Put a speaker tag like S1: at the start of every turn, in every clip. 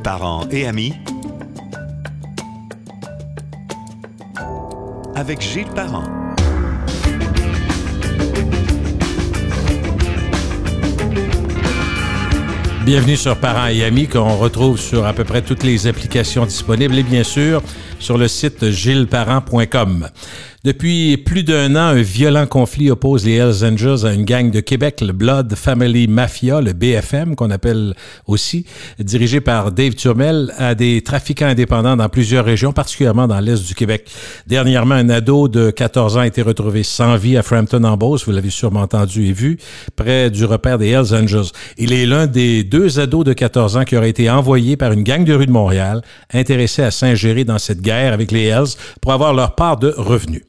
S1: Parents et amis, avec Gilles Parent.
S2: Bienvenue sur Parents et amis qu'on retrouve sur à peu près toutes les applications disponibles et bien sûr sur le site gillesparent.com. Depuis plus d'1 an, un violent conflit oppose les Hells Angels à une gang de Québec, le Blood Family Mafia, le BFM qu'on appelle aussi, dirigé par Dave Turmel, à des trafiquants indépendants dans plusieurs régions, particulièrement dans l'est du Québec. Dernièrement, un ado de 14 ans a été retrouvé sans vie à Frampton en Beauce, vous l'avez sûrement entendu et vu, près du repère des Hells Angels. Il est l'un des 2 ados de 14 ans qui aurait été envoyé par une gang de rue de Montréal, intéressés à s'ingérer dans cette guerre avec les Hells pour avoir leur part de revenus.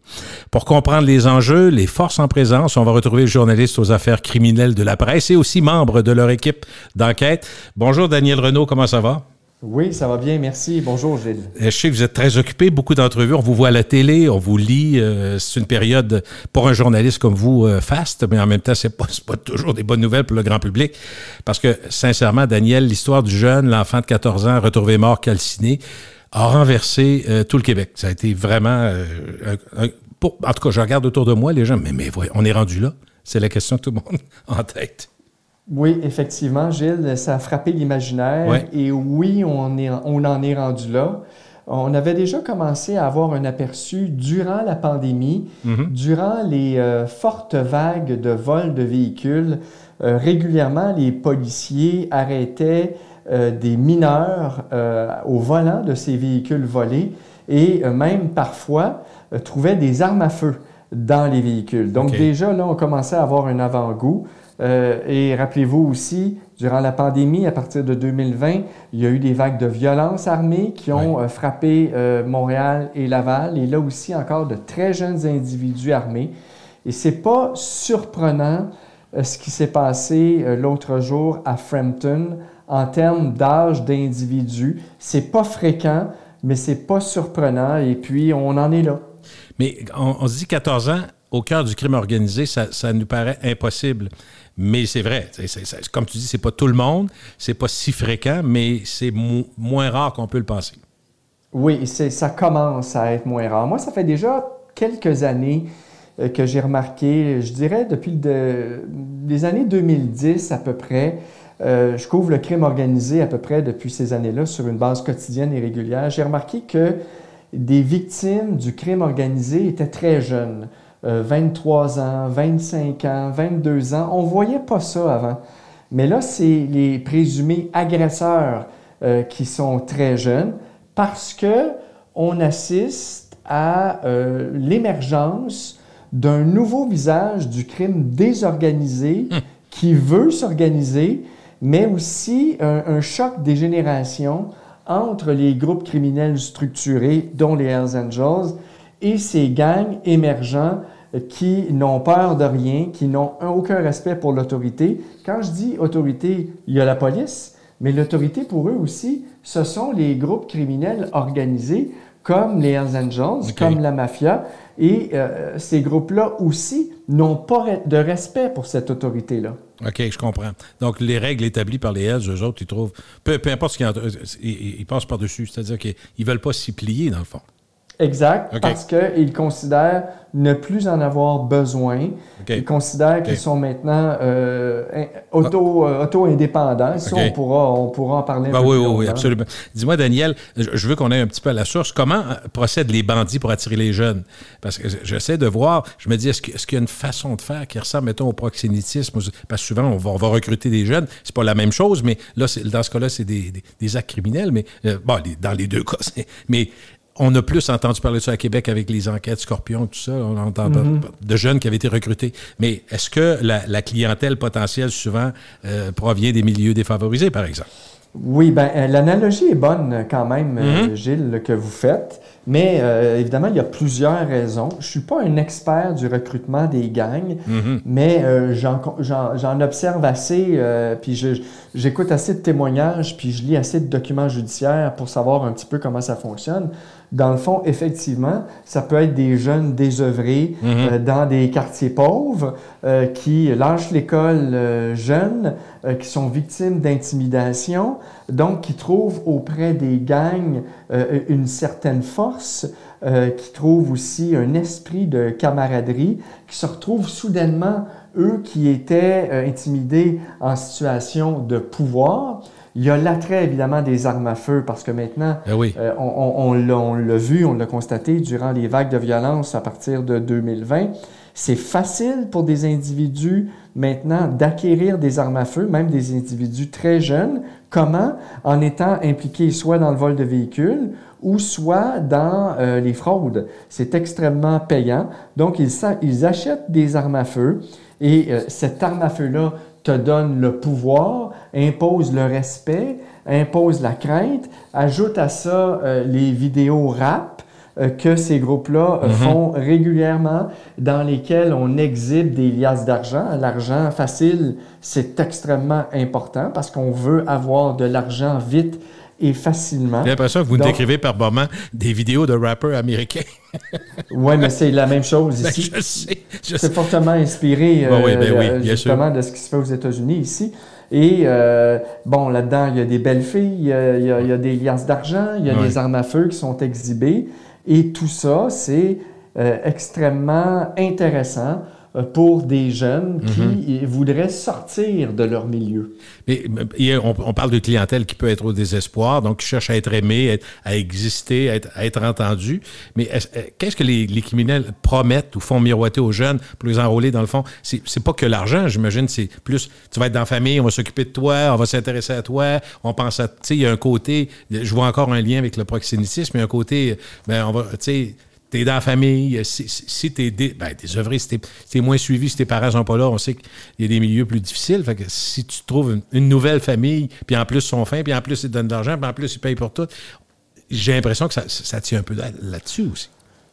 S2: Pour comprendre les enjeux, les forces en présence, on va retrouver le journaliste aux affaires criminelles de la presse et aussi membre de leur équipe d'enquête. Bonjour Daniel Renaud, comment ça va?
S3: Oui, ça va bien, merci. Bonjour Gilles.
S2: Je sais que vous êtes très occupé, beaucoup d'entrevues, on vous voit à la télé, on vous lit. C'est une période, pour un journaliste comme vous, faste, mais en même temps, c'est pas toujours des bonnes nouvelles pour le grand public. Parce que, sincèrement, Daniel, l'histoire du jeune, l'enfant de 14 ans retrouvé mort calciné, a renversé tout le Québec. Ça a été vraiment... en tout cas, je regarde autour de moi, les gens, mais on est rendu là. C'est la question que tout le monde a en tête.
S3: Oui, effectivement, Gilles, ça a frappé l'imaginaire.
S2: Ouais.
S3: Et oui, on en est rendu là. On avait déjà commencé à avoir un aperçu durant la pandémie, durant les fortes vagues de vol de véhicules. Régulièrement, les policiers arrêtaient des mineurs au volant de ces véhicules volés et même parfois trouvaient des armes à feu dans les véhicules. Donc déjà, là, on commençait à avoir un avant-goût. Et rappelez-vous aussi, durant la pandémie, à partir de 2020, il y a eu des vagues de violence armée qui ont frappé Montréal et Laval. Et là aussi, encore de très jeunes individus armés. Et c'est pas surprenant ce qui s'est passé l'autre jour à Frampton en termes d'âge d'individus. C'est pas fréquent, mais c'est pas surprenant. Et puis, on en est là.
S2: Mais on se dit 14 ans, au cœur du crime organisé, ça nous paraît impossible. Mais c'est vrai. Comme tu dis, c'est pas tout le monde, c'est pas si fréquent, mais c'est moins rare qu'on peut le penser.
S3: Oui, ça commence à être moins rare. Moi, ça fait déjà quelques années que j'ai remarqué, je dirais depuis les années 2010 à peu près, je couvre le crime organisé à peu près depuis ces années-là sur une base quotidienne et régulière. J'ai remarqué que des victimes du crime organisé étaient très jeunes. 23 ans, 25 ans, 22 ans. On ne voyait pas ça avant. Mais là, c'est les présumés agresseurs qui sont très jeunes parce qu'on assiste à l'émergence d'un nouveau visage du crime désorganisé qui veut s'organiser, mais aussi un choc des générations entre les groupes criminels structurés, dont les Hells Angels, et ces gangs émergents qui n'ont peur de rien, qui n'ont aucun respect pour l'autorité. Quand je dis autorité, il y a la police, mais l'autorité pour eux aussi, ce sont les groupes criminels organisés comme les Hells Angels, comme la mafia. Et ces groupes-là aussi n'ont pas de respect pour cette autorité-là.
S2: OK, je comprends. Donc, les règles établies par les Hells, eux autres, ils trouvent... Peu importe ce qu'ils ils passent par-dessus. C'est-à-dire qu'ils ne veulent pas s'y plier, dans le fond.
S3: Exact, parce qu'ils considèrent ne plus en avoir besoin. Ils considèrent qu'ils sont maintenant auto-indépendants. Ça, on pourra en parler un peu plus longtemps.
S2: Oui, absolument. Dis-moi, Daniel, je veux qu'on aille un petit peu à la source. Comment procèdent les bandits pour attirer les jeunes? Parce que j'essaie de voir, je me dis, est-ce qu'il y a une façon de faire qui ressemble, mettons, au proxénétisme? Parce que souvent, on va recruter des jeunes. C'est pas la même chose, mais là, dans ce cas-là, c'est des actes criminels. Mais dans les deux cas, mais on a plus entendu parler de ça à Québec avec les enquêtes Scorpion, tout ça. On entend de jeunes qui avaient été recrutés. Mais est-ce que la clientèle potentielle, souvent, provient des milieux défavorisés, par exemple?
S3: Oui, l'analogie est bonne quand même, Gilles, que vous faites. Mais évidemment, il y a plusieurs raisons. Je ne suis pas un expert du recrutement des gangs, mais j'en observe assez, puis j'écoute assez de témoignages, puis je lis assez de documents judiciaires pour savoir un petit peu comment ça fonctionne. Dans le fond, effectivement, ça peut être des jeunes désœuvrés dans des quartiers pauvres qui lâchent l'école jeunes, qui sont victimes d'intimidation, donc qui trouvent auprès des gangs une certaine force, qui trouvent aussi un esprit de camaraderie, qui se retrouvent soudainement, eux qui étaient intimidés en situation de pouvoir. Il y a l'attrait, évidemment, des armes à feu, parce que maintenant, on l'a vu, on l'a constaté durant les vagues de violence à partir de 2020. C'est facile pour des individus, maintenant, d'acquérir des armes à feu, même des individus très jeunes. Comment? En étant impliqués soit dans le vol de véhicules ou soit dans les fraudes. C'est extrêmement payant. Donc, ils achètent des armes à feu et cette arme à feu-là te donne le pouvoir, impose le respect, impose la crainte, ajoute à ça les vidéos rap que ces groupes-là font régulièrement, dans lesquels on exhibe des liasses d'argent. L'argent facile, c'est extrêmement important parce qu'on veut avoir de l'argent vite et facilement.
S2: J'ai l'impression que vous décrivez par moments des vidéos de rappeurs américains.
S3: Oui, mais c'est la même chose ici.
S2: Je sais.
S3: C'est fortement inspiré justement de ce qui se fait aux États-Unis ici. Et bon, là-dedans, il y a des belles filles, il y a des liasses d'argent, il y a des armes à feu qui sont exhibées. Et tout ça, c'est extrêmement intéressant pour des jeunes qui voudraient sortir de leur milieu.
S2: Mais on parle de clientèle qui peut être au désespoir, donc qui cherche à être aimé, à exister, à être entendu. Mais qu'est-ce que les criminels promettent ou font miroiter aux jeunes pour les enrôler dans le fond? C'est pas que l'argent, j'imagine, c'est plus, tu vas être dans la famille, on va s'occuper de toi, on va s'intéresser à toi, on pense à, tu sais, il y a un côté, je vois encore un lien avec le proxénétisme, il y a un côté, ben on va, tu sais, t'es dans la famille, si t'es désœuvré, si t'es moins suivi, si tes parents sont pas là, on sait qu'il y a des milieux plus difficiles. Fait que si tu trouves une nouvelle famille, puis en plus ils sont fins, puis en plus ils te donnent de l'argent, puis en plus ils payent pour tout, j'ai l'impression que ça tient un peu là-dessus aussi.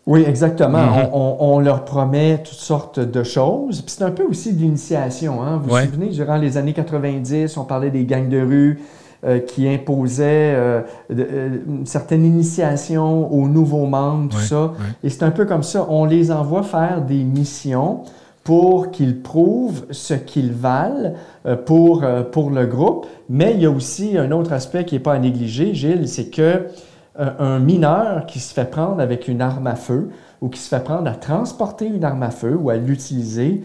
S3: Oui, exactement. On leur promet toutes sortes de choses. Puis c'est un peu aussi de l'initiation. Hein? Vous vous souvenez, durant les années 90, on parlait des gangs de rue, qui imposait une certaine initiation aux nouveaux membres, tout ça. Et c'est un peu comme ça. On les envoie faire des missions pour qu'ils prouvent ce qu'ils valent pour le groupe. Mais il y a aussi un autre aspect qui n'est pas à négliger, Gilles, c'est que un mineur qui se fait prendre avec une arme à feu ou qui se fait prendre à transporter une arme à feu ou à l'utiliser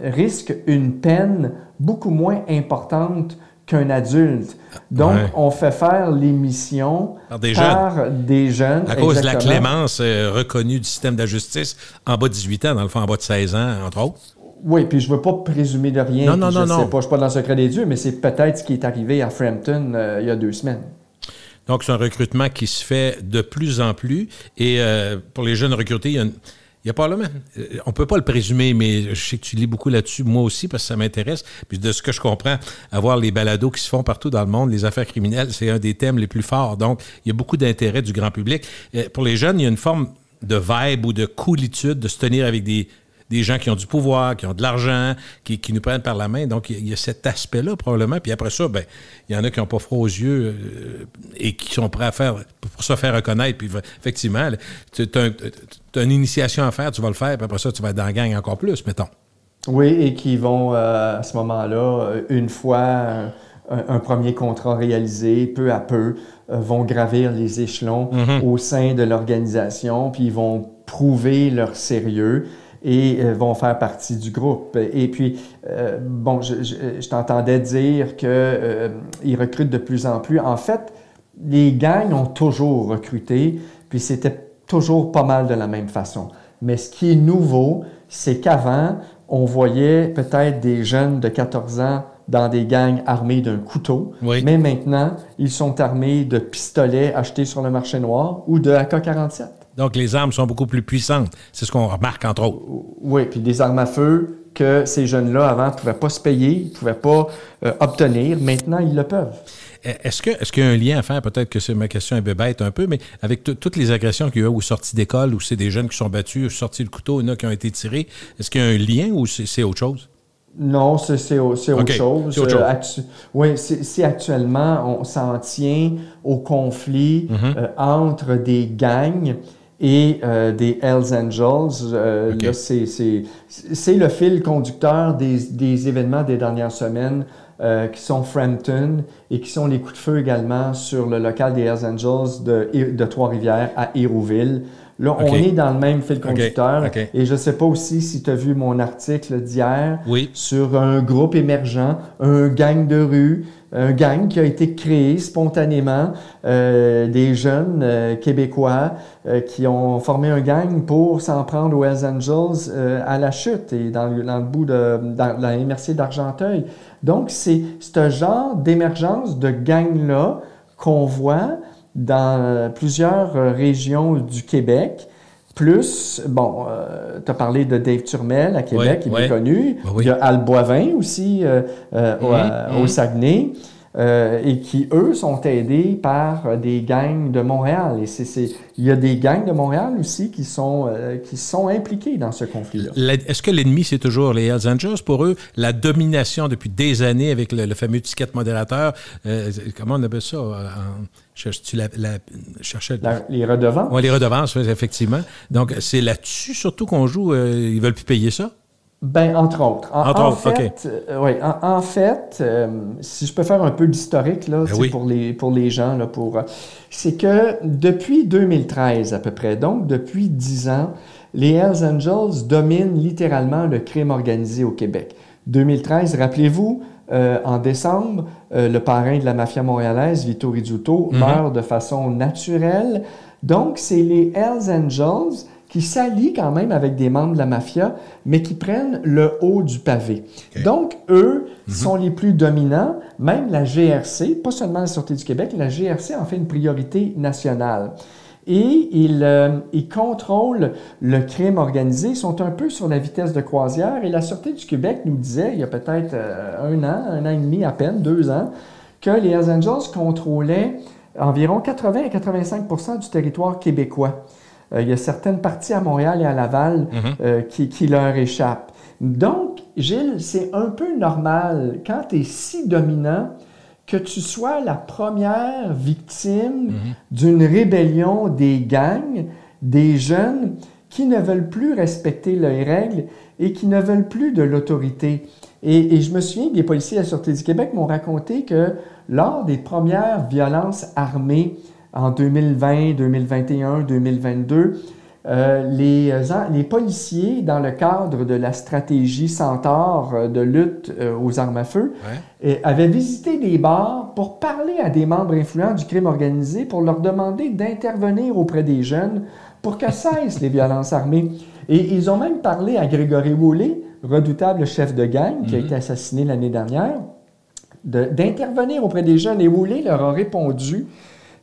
S3: risque une peine beaucoup moins importante qu'un adulte. Donc, on fait faire les missions par des jeunes.
S2: À cause de la clémence reconnue du système de la justice en bas de 18 ans, dans le fond, en bas de 16 ans, entre autres.
S3: Oui, puis je ne veux pas présumer de rien.
S2: Non.
S3: Je ne suis pas dans le secret des dieux, mais c'est peut-être ce qui est arrivé à Frampton il y a 2 semaines.
S2: Donc, c'est un recrutement qui se fait de plus en plus. Et pour les jeunes recrutés, il y a pas là, on peut pas le présumer, mais je sais que tu lis beaucoup là-dessus, moi aussi, parce que ça m'intéresse. Puis de ce que je comprends, avoir les balados qui se font partout dans le monde, les affaires criminelles, c'est un des thèmes les plus forts. Donc, il y a beaucoup d'intérêt du grand public. Pour les jeunes, il y a une forme de vibe ou de coolitude de se tenir avec des gens qui ont du pouvoir, qui ont de l'argent, qui nous prennent par la main. Donc, il y a cet aspect-là, probablement. Puis après ça, ben, il y en a qui n'ont pas froid aux yeux et qui sont prêts à faire, pour se faire reconnaître. Puis effectivement, tu as une initiation à faire, tu vas le faire, puis après ça, tu vas être dans la gang encore plus, mettons.
S3: Oui, et qui vont, à ce moment-là, une fois un premier contrat réalisé, peu à peu, vont gravir les échelons au sein de l'organisation, puis ils vont prouver leur sérieux et vont faire partie du groupe. Et puis, bon, je t'entendais dire qu'ils recrutent de plus en plus. En fait, les gangs ont toujours recruté, puis c'était toujours pas mal de la même façon. Mais ce qui est nouveau, c'est qu'avant, on voyait peut-être des jeunes de 14 ans dans des gangs armés d'un couteau, mais maintenant, ils sont armés de pistolets achetés sur le marché noir ou de AK-47.
S2: Donc, les armes sont beaucoup plus puissantes. C'est ce qu'on remarque, entre autres.
S3: Oui, puis des armes à feu que ces jeunes-là, avant, ne pouvaient pas se payer, ne pouvaient pas obtenir. Maintenant, ils le peuvent.
S2: Est-ce qu'il y a un lien à faire, peut-être que ma question est bête un peu, mais avec toutes les agressions qu'il y a eu aux sorties d'école, où c'est des jeunes qui sont battus, sortis le couteau, il y en a qui ont été tirés, est-ce qu'il y a un lien ou c'est autre chose?
S3: Non, c'est autre chose.
S2: C'est autre chose.
S3: Oui, si actuellement on s'en tient au conflit entre des gangs et des Hells Angels, là, c'est le fil conducteur des événements des dernières semaines qui sont Frampton et qui sont les coups de feu également sur le local des Hells Angels de Trois-Rivières à Hérouville. Là, on est dans le même fil conducteur. Et je ne sais pas aussi si tu as vu mon article d'hier sur un groupe émergent, un gang de rue, un gang qui a été créé spontanément, des jeunes Québécois qui ont formé un gang pour s'en prendre aux Hells Angels à la chute et dans le bout dans la MRC d'Argenteuil. Donc, c'est ce genre d'émergence de gang-là qu'on voit dans plusieurs régions du Québec. Plus, bon, tu as parlé de Dave Turmel à Québec, il est connu. Il y a Al Boivin aussi au Saguenay. Et qui, eux, sont aidés par des gangs de Montréal. Et il y a des gangs de Montréal aussi qui sont impliqués dans ce conflit-là.
S2: Est-ce que l'ennemi, c'est toujours les Hells Angels? Pour eux, la domination depuis des années avec le fameux ticket modérateur, comment on appelle ça?
S3: Les redevances?
S2: Oui, les redevances, effectivement. Donc, c'est là-dessus surtout qu'on joue. Ils ne veulent plus payer ça?
S3: Ben, entre autres. En fait, si je peux faire un peu d'historique là, pour les gens, là, c'est que depuis 2013 à peu près, donc depuis 10 ans, les Hells Angels dominent littéralement le crime organisé au Québec. 2013, rappelez-vous, en décembre, le parrain de la mafia montréalaise, Vito Rizzuto, meurt de façon naturelle. Donc, c'est les Hells Angels qui s'allient quand même avec des membres de la mafia, mais qui prennent le haut du pavé. Donc, eux sont les plus dominants. Même la GRC, pas seulement la Sûreté du Québec, la GRC en fait une priorité nationale. Et ils contrôlent le crime organisé, ils sont un peu sur la vitesse de croisière. Et la Sûreté du Québec nous disait, il y a peut-être un an et demi à peine, 2 ans, que les Hells Angels contrôlaient environ 80 à 85% du territoire québécois. Il y a certaines parties à Montréal et à Laval qui leur échappent. Donc, Gilles, c'est un peu normal, quand tu es si dominant, que tu sois la première victime d'une rébellion des gangs, des jeunes qui ne veulent plus respecter les règles et qui ne veulent plus de l'autorité. Et je me souviens que les policiers de la Sûreté du Québec m'ont raconté que lors des premières violences armées en 2020, 2021, 2022, les policiers, dans le cadre de la stratégie Centaure de lutte aux armes à feu, avaient visité des bars pour parler à des membres influents du crime organisé, pour leur demander d'intervenir auprès des jeunes pour que cessent les violences armées. Et ils ont même parlé à Grégory Woolley, redoutable chef de gang qui a été assassiné l'année dernière, d'intervenir auprès des jeunes. Et Woolley leur a répondu: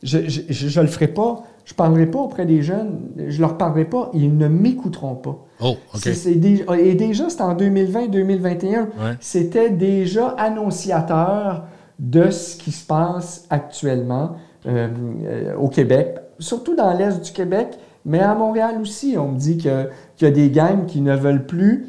S3: je le ferai pas, je parlerai pas auprès des jeunes, je leur parlerai pas, ils ne m'écouteront pas.
S2: Oh, OK.
S3: Et déjà, c'était en 2020-2021, c'était déjà annonciateur de ce qui se passe actuellement au Québec, surtout dans l'Est du Québec, mais à Montréal aussi. On me dit qu'il y a des gangs qui ne veulent plus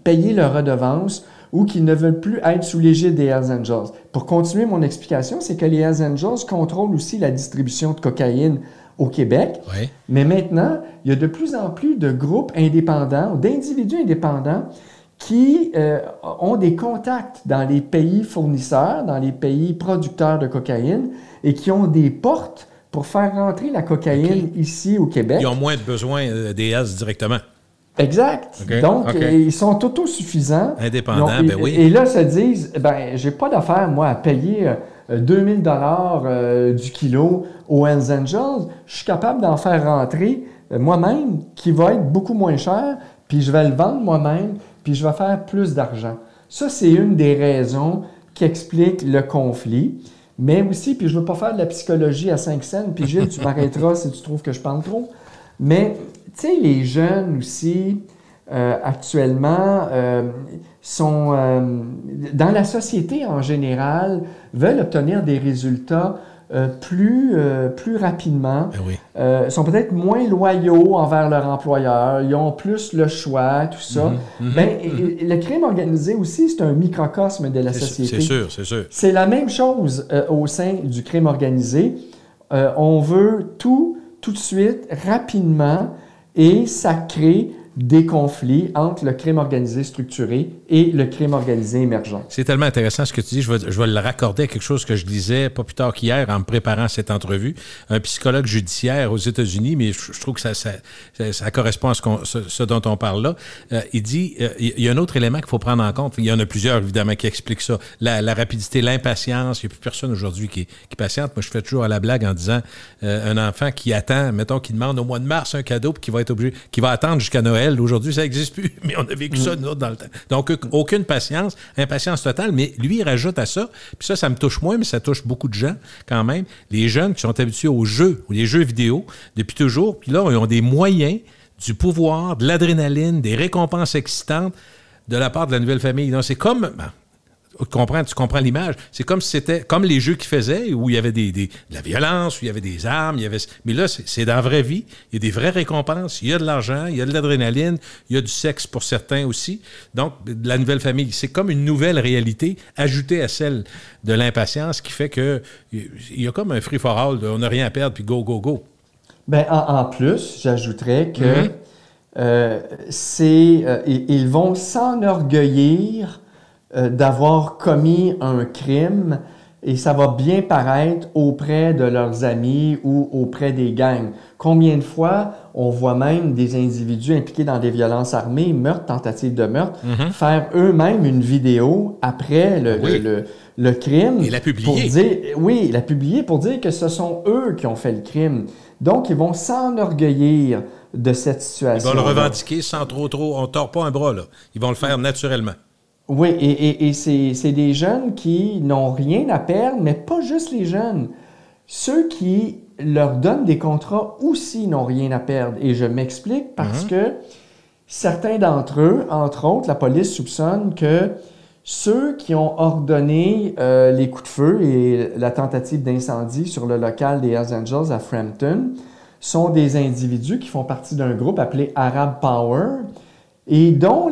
S3: payer leurs redevances ou qui ne veulent plus être sous l'égide des Hells Angels. Pour continuer mon explication, c'est que les Hells Angels contrôlent aussi la distribution de cocaïne au Québec. Mais maintenant, il y a de plus en plus de groupes indépendants, d'individus indépendants qui ont des contacts dans les pays fournisseurs, dans les pays producteurs de cocaïne et qui ont des portes pour faire rentrer la cocaïne ici au Québec.
S2: Ils ont moins de besoin des Hells directement.
S3: Exact. Donc, ils sont autosuffisants.
S2: Indépendants, oui.
S3: Et là, se disent, j'ai pas d'affaire, moi, à payer 2000 $ du kilo aux Hells Angels. Je suis capable d'en faire rentrer moi-même, qui va être beaucoup moins cher, puis je vais le vendre moi-même, puis je vais faire plus d'argent. Ça, c'est une des raisons qui explique le conflit. Mais aussi, puis je ne veux pas faire de la psychologie à 5 cents, puis Gilles, tu m'arrêteras si tu trouves que je parle trop. Mais, tu sais, les jeunes aussi, actuellement sont, dans la société en général, veulent obtenir des résultats plus rapidement, sont peut-être moins loyaux envers leur employeur, ils ont plus le choix, tout ça. Le crime organisé aussi, c'est un microcosme de la société.
S2: C'est sûr, c'est sûr.
S3: C'est la même chose au sein du crime organisé. On veut tout de suite, rapidement, et ça crée des conflits entre le crime organisé structuré et le crime organisé émergent.
S2: C'est tellement intéressant ce que tu dis. Je vais le raccorder à quelque chose que je disais pas plus tard qu'hier en me préparant à cette entrevue. Un psychologue judiciaire aux États-Unis, mais je trouve que ça correspond à ce dont on parle là. Il dit, il y a un autre élément qu'il faut prendre en compte. Il y en a plusieurs, évidemment, qui expliquent ça. La rapidité, l'impatience. Il n'y a plus personne aujourd'hui qui patiente. Moi, je fais toujours à la blague en disant un enfant qui attend, mettons, qui demande au mois de mars un cadeau puis qui va attendre jusqu'à Noël. Aujourd'hui, ça n'existe plus, mais on a vécu ça, nous autres, dans le temps. Donc, aucune patience, impatience totale, mais lui, il rajoute à ça, puis ça me touche moins, mais ça touche beaucoup de gens quand même, les jeunes qui sont habitués aux jeux, ou les jeux vidéo, depuis toujours, puis là, ils ont des moyens, du pouvoir, de l'adrénaline, des récompenses excitantes de la part de la nouvelle famille. Donc, c'est comme... tu comprends l'image. C'est comme si c'était comme les jeux qu'ils faisaient où il y avait de la violence, où il y avait des armes, mais là, c'est dans la vraie vie. Il y a des vraies récompenses, il y a de l'argent, il y a de l'adrénaline, il y a du sexe pour certains aussi. Donc, de la nouvelle famille, c'est comme une nouvelle réalité ajoutée à celle de l'impatience qui fait que il y a comme un free-for-all, on n'a rien à perdre, puis go, go, go.
S3: Bien, en plus, j'ajouterais que ils vont s'enorgueillir d'avoir commis un crime et ça va bien paraître auprès de leurs amis ou auprès des gangs. Combien de fois on voit même des individus impliqués dans des violences armées, meurtres, tentatives de meurtre, faire eux-mêmes une vidéo après le crime.
S2: Et la publier.
S3: La publier pour dire que ce sont eux qui ont fait le crime. Donc, ils vont s'enorgueillir de cette situation.
S2: Ils vont le revendiquer sans trop, on ne tord pas un bras, là. Ils vont le faire naturellement.
S3: Oui, et c'est des jeunes qui n'ont rien à perdre, mais pas juste les jeunes. Ceux qui leur donnent des contrats aussi n'ont rien à perdre. Et je m'explique parce que certains d'entre eux, entre autres, la police soupçonne que ceux qui ont ordonné les coups de feu et la tentative d'incendie sur le local des Hells Angels à Frampton sont des individus qui font partie d'un groupe appelé Arab Power, et dont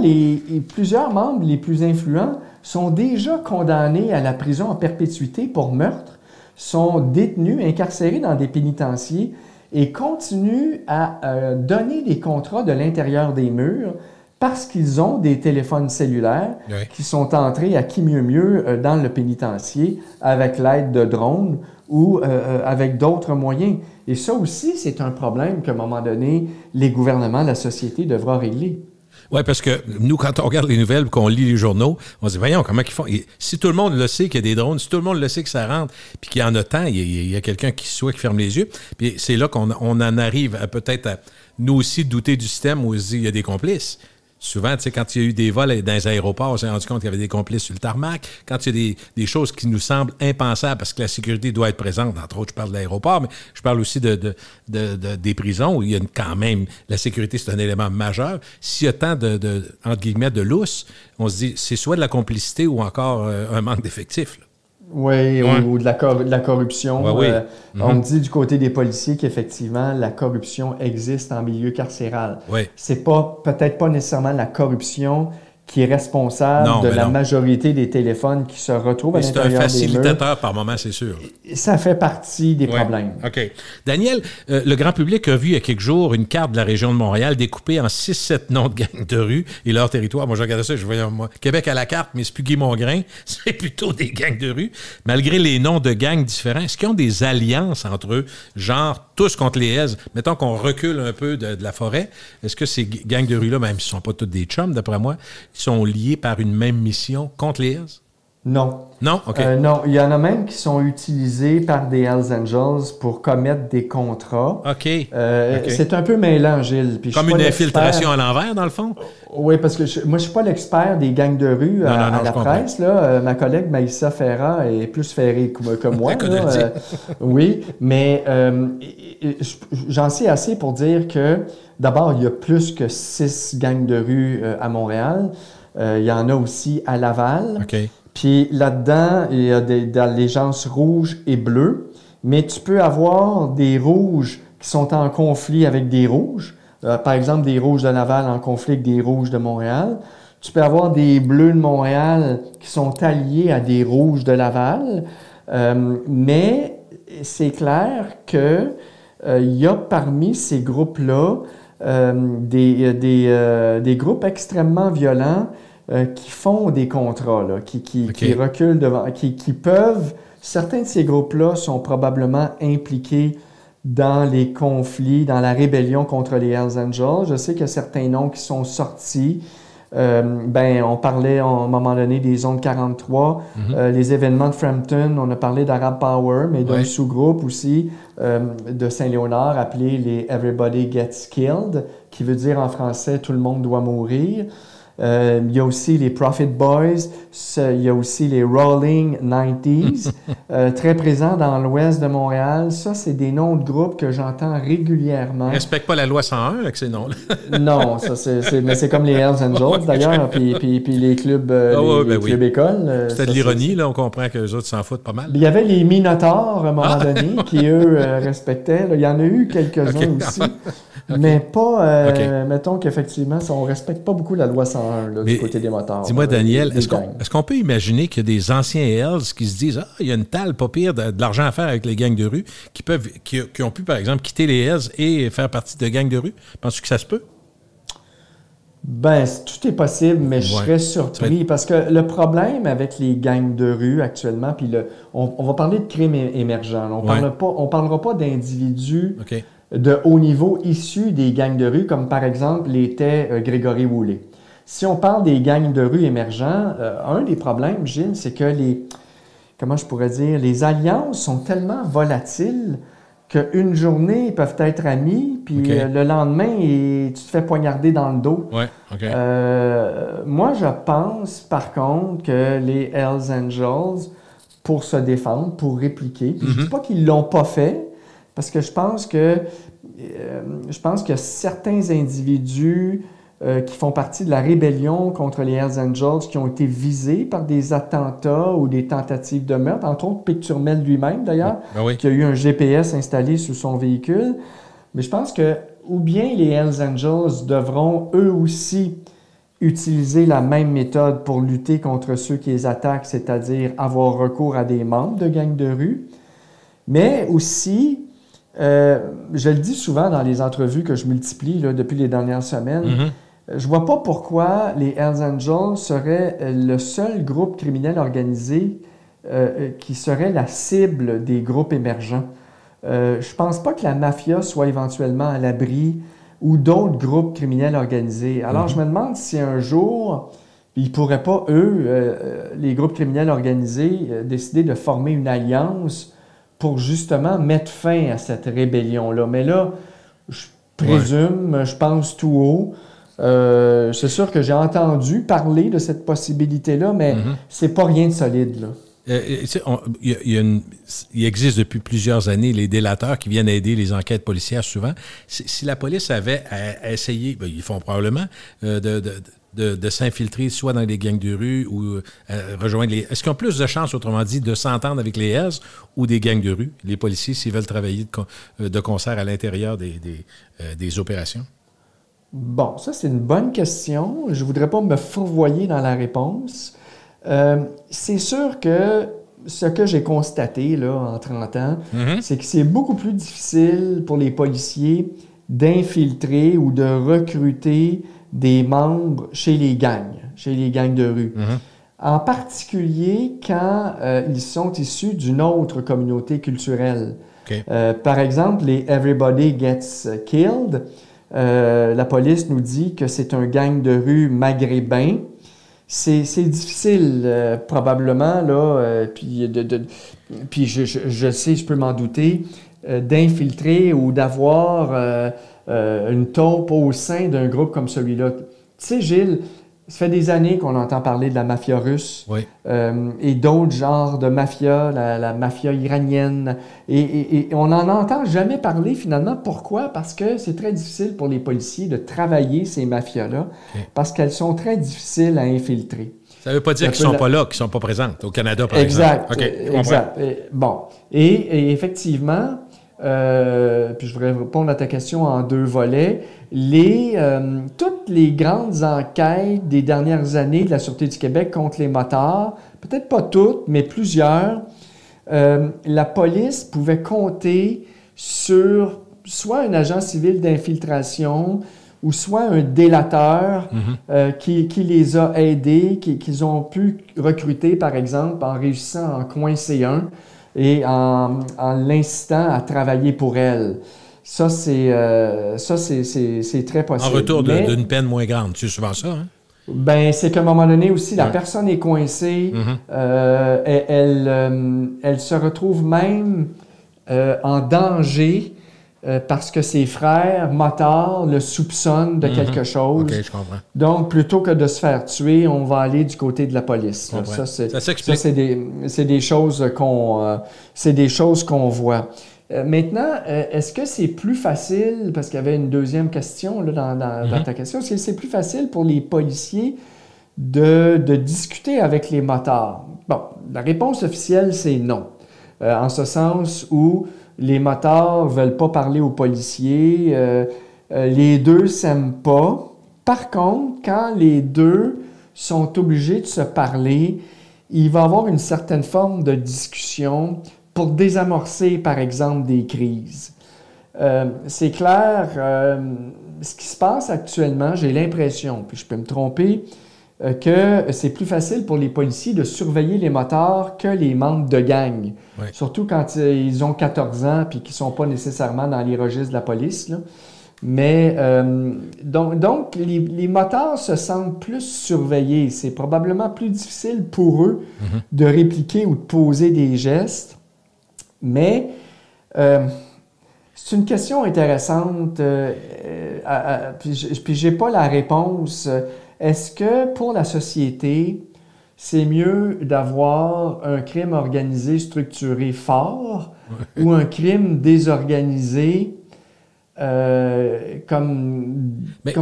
S3: plusieurs membres les plus influents sont déjà condamnés à la prison en perpétuité pour meurtre, sont détenus, incarcérés dans des pénitenciers et continuent à donner des contrats de l'intérieur des murs parce qu'ils ont des téléphones cellulaires qui sont entrés à qui mieux mieux dans le pénitencier avec l'aide de drones ou avec d'autres moyens. Et ça aussi, c'est un problème qu'à un moment donné, les gouvernements, la société devra régler.
S2: Oui, parce que nous, quand on regarde les nouvelles et qu'on lit les journaux, on se dit, voyons, comment ils font? Et si tout le monde le sait qu'il y a des drones, si tout le monde le sait que ça rentre, puis qu'il y en a tant, il y a quelqu'un qui ferme les yeux. Puis c'est là qu'on en arrive à peut-être à nous aussi douter du système où on se dit, il y a des complices. Souvent, tu sais, quand il y a eu des vols dans les aéroports, on s'est rendu compte qu'il y avait des complices sur le tarmac. Quand il y a des choses qui nous semblent impensables parce que la sécurité doit être présente, entre autres, je parle de l'aéroport, mais je parle aussi des prisons où il y a quand même, la sécurité, c'est un élément majeur. S'il y a tant entre guillemets, de lousse, on se dit, c'est soit de la complicité ou encore un manque d'effectifs, là.
S3: Oui, ou de la corruption. On me dit du côté des policiers qu'effectivement, la corruption existe en milieu carcéral. C'est peut-être pas nécessairement la corruption qui est responsable de la majorité des téléphones qui se retrouvent à l'intérieur des murs.
S2: C'est un facilitateur par moment, c'est sûr.
S3: Ça fait partie des problèmes.
S2: OK. Daniel, le grand public a vu il y a quelques jours une carte de la région de Montréal découpée en 6-7 noms de gangs de rue et leur territoire. Moi, j'ai regardé ça, je voyais Québec à la carte, mais c'est plus Guy Mongrain, c'est plutôt des gangs de rue. Malgré les noms de gangs différents, est-ce qu'ils ont des alliances entre eux, genre tous contre les Hells? Mettons qu'on recule un peu de la forêt. Est-ce que ces gangs de rue-là, même s'ils ne sont pas tous des chums, d'après moi, ils sont liés par une même mission contre les Hells? Non? OK.
S3: Non, il y en a même qui sont utilisés par des Hells Angels pour commettre des contrats.
S2: OK.
S3: C'est un peu mêlant, Gilles. Puis
S2: comme une infiltration à l'envers, dans le fond?
S3: Oui, parce que moi, je suis pas l'expert des gangs de rue à la presse. Là. Ma collègue Maïssa Ferrat est plus ferrée que moi. Là. Oui, mais j'en sais assez pour dire que, d'abord, il y a plus que 6 gangs de rue à Montréal. Il y en a aussi à Laval.
S2: OK.
S3: Puis là-dedans, il y a des allégeances rouges et bleues, mais tu peux avoir des rouges qui sont en conflit avec des rouges. Par exemple, des rouges de Laval en conflit avec des rouges de Montréal. Tu peux avoir des bleus de Montréal qui sont alliés à des rouges de Laval. Mais c'est clair que il y a parmi ces groupes-là des groupes extrêmement violents qui font des contrats, là, qui reculent devant, qui peuvent... Certains de ces groupes-là sont probablement impliqués dans les conflits, dans la rébellion contre les Hells Angels. Je sais qu'il y a certains noms qui sont sortis. On parlait à un moment donné des zones 43, les événements de Frampton, on a parlé d'Arab Power, mais d'un sous-groupe aussi de Saint-Léonard appelé les Everybody Gets Killed, qui veut dire en français « tout le monde doit mourir ». Il y a aussi les Prophet Boys, il y a aussi les Rolling 90s, très présents dans l'ouest de Montréal. Ça, c'est des noms de groupes que j'entends régulièrement.
S2: Respecte pas la loi 101 avec ces noms-là.
S3: Non, mais c'est comme les Hells Angels d'ailleurs, puis les clubs, clubs écoles.
S2: C'était de l'ironie, là, on comprend que les autres s'en foutent pas mal.
S3: Il y avait les Minotaurs à un moment donné qui, eux, respectaient. Là. Il y en a eu quelques-uns aussi. Mais pas, mettons qu'effectivement, on ne respecte pas beaucoup la loi 101 là, du côté des motards.
S2: Dis-moi, Daniel, est-ce qu'on peut imaginer qu'il y a des anciens Hells qui se disent « Ah, il y a une talle pas pire de l'argent à faire avec les gangs de rue, qui ont pu, par exemple, quitter les Hells et faire partie de gangs de rue? » Penses-tu que ça se peut?
S3: Tout est possible, mais je serais surpris parce que le problème avec les gangs de rue actuellement, puis on va parler de crimes émergents. On ne parlera pas d'individus de haut niveau issus des gangs de rue, comme par exemple l'était Grégory Woolley. Si on parle des gangs de rue émergents, un des problèmes, Gilles, c'est que les alliances sont tellement volatiles qu'une journée, ils peuvent être amis, puis le lendemain, tu te fais poignarder dans le dos. Moi, je pense, par contre, que les Hells Angels, pour se défendre, pour répliquer, puis je ne dis pas qu'ils ne l'ont pas fait, parce que je pense que certains individus qui font partie de la rébellion contre les Hells Angels qui ont été visés par des attentats ou des tentatives de meurtre, entre autres Pic Turmel lui-même d'ailleurs, qui a eu un GPS installé sur son véhicule. Mais je pense que ou bien les Hells Angels devront eux aussi utiliser la même méthode pour lutter contre ceux qui les attaquent, c'est-à-dire avoir recours à des membres de gangs de rue, mais aussi... je le dis souvent dans les entrevues que je multiplie là, depuis les dernières semaines, je vois pas pourquoi les Hells Angels seraient le seul groupe criminel organisé qui serait la cible des groupes émergents. Je pense pas que la mafia soit éventuellement à l'abri ou d'autres groupes criminels organisés. Alors je me demande si un jour, ils pourraient pas, les groupes criminels organisés, décider de former une alliance pour justement mettre fin à cette rébellion-là. Mais là, je présume, je pense tout haut. C'est sûr que j'ai entendu parler de cette possibilité-là, mais c'est pas rien de solide, là.
S2: Il existe depuis plusieurs années les délateurs qui viennent aider les enquêtes policières souvent. Si la police avait essayé, ils font probablement, de s'infiltrer soit dans les gangs de rue ou rejoindre les... Est-ce qu'ils ont plus de chances, autrement dit, de s'entendre avec les Hells ou des gangs de rue, les policiers, s'ils veulent travailler de concert à l'intérieur des opérations?
S3: Bon, ça, c'est une bonne question. Je ne voudrais pas me fourvoyer dans la réponse. C'est sûr que ce que j'ai constaté là, en 30 ans, c'est que c'est beaucoup plus difficile pour les policiers d'infiltrer ou de recruter des membres chez les gangs de rue. En particulier quand ils sont issus d'une autre communauté culturelle. Par exemple, les Everybody Gets Killed, la police nous dit que c'est un gang de rue maghrébin c'est difficile, probablement, là, puis je sais, je peux m'en douter, d'infiltrer ou d'avoir une taupe au sein d'un groupe comme celui-là. Tu sais, Gilles, ça fait des années qu'on entend parler de la mafia russe et d'autres genres de mafia, la mafia iranienne. Et on n'en entend jamais parler finalement. Pourquoi? Parce que c'est très difficile pour les policiers de travailler ces mafias-là parce qu'elles sont très difficiles à infiltrer.
S2: Ça ne veut pas dire qu'ils ne sont pas là, qu'ils ne sont pas présentes au Canada, par exemple.
S3: Exact. Bon. Et effectivement, puis je voudrais répondre à ta question en 2 volets. Toutes les grandes enquêtes des dernières années de la Sûreté du Québec contre les motards, peut-être pas toutes, mais plusieurs, la police pouvait compter sur soit un agent civil d'infiltration ou soit un délateur qui les a aidés, qu'ils ont pu recruter, par exemple, en réussissant à en coincer un et en l'incitant à travailler pour elle. Ça, c'est très possible.
S2: En retour d'une peine moins grande. C'est souvent ça, hein?
S3: Ben, c'est qu'à un moment donné aussi, la personne est coincée. Elle se retrouve même en danger parce que ses frères motards le soupçonnent de quelque chose.
S2: OK, je comprends.
S3: Donc, plutôt que de se faire tuer, on va aller du côté de la police.
S2: Ça s'explique.
S3: Ça, c'est des choses qu'on voit. Maintenant, est-ce que c'est plus facile, parce qu'il y avait une deuxième question là, dans ta question, est-ce que c'est plus facile pour les policiers de discuter avec les motards? Bon, la réponse officielle, c'est non. En ce sens où les motards ne veulent pas parler aux policiers, les deux s'aiment pas. Par contre, quand les deux sont obligés de se parler, il va y avoir une certaine forme de discussion pour désamorcer, par exemple, des crises. C'est clair, ce qui se passe actuellement, j'ai l'impression, puis je peux me tromper, que c'est plus facile pour les policiers de surveiller les motards que les membres de gang. Oui. Surtout quand ils ont 14 ans puis qu'ils ne sont pas nécessairement dans les registres de la police, là. Mais donc les motards se sentent plus surveillés. C'est probablement plus difficile pour eux de répliquer ou de poser des gestes. Mais c'est une question intéressante. Puis j'ai pas la réponse. Est-ce que pour la société, c'est mieux d'avoir un crime organisé, structuré, fort, ou un crime désorganisé, comme